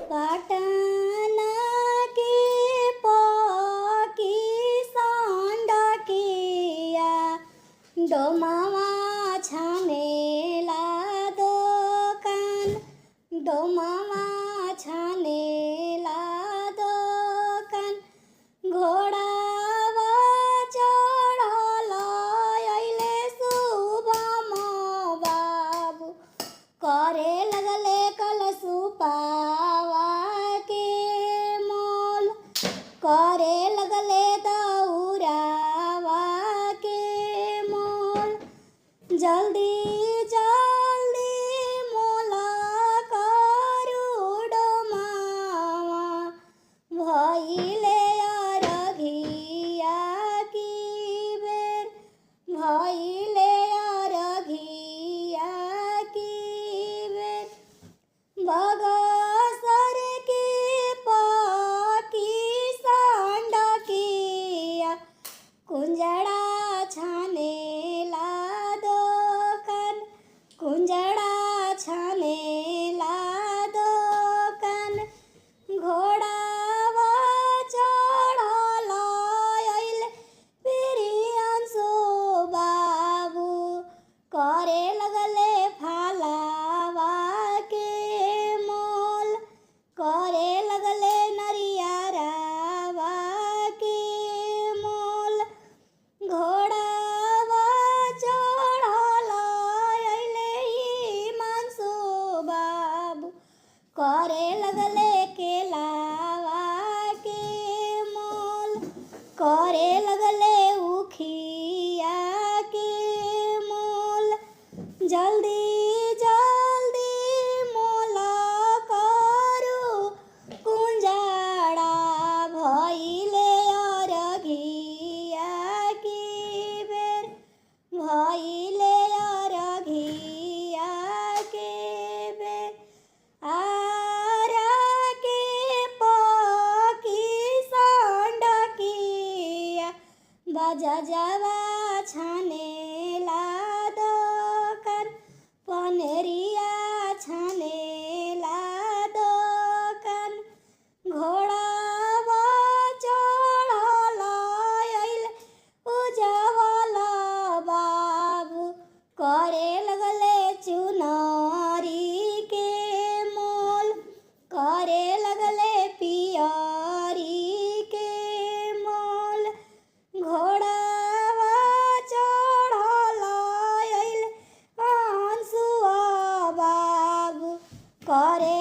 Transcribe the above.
पाटना के पकी सांडकिया डोमावा छानेला दोकान डोमावा छानेला दोकान घोडावा चढल अइले शुभम बाबू करे लगले कलशुपावा के मोल करे लगले दौरावा के मोल जल्दी जल्दी मोला करू डोमावा भइले अरघिया की बेर भइले अरघिया की बेर बगसर के पकी सांडकिया कुंजड़ा छानेला दोकान कुंजड़ा छानेला दोकान घोडावा चढल अइले प्रियांशु बाबू करे लगले फालावा के मोल करे लगले नरियरावा के मोल घोडावा चढल अइले हिमांशु बाबू करे लगले केलावा के मोल करे लगले उखिया के मोल जल्दी जल्दी मोला करू कुंजड़ा भइले अरघिया की बेर भइले अरघिया के बेर आरा के पकी सांडकिया बजजवा छानेला दोकान पनेरिया छानेला दोकान घोडावा चढल अइले उजवल बाबू करे लगले चुनरी के मोल करे लगले पियरी के मोल घोडावा चढल अइले अंशुआ बाबू करे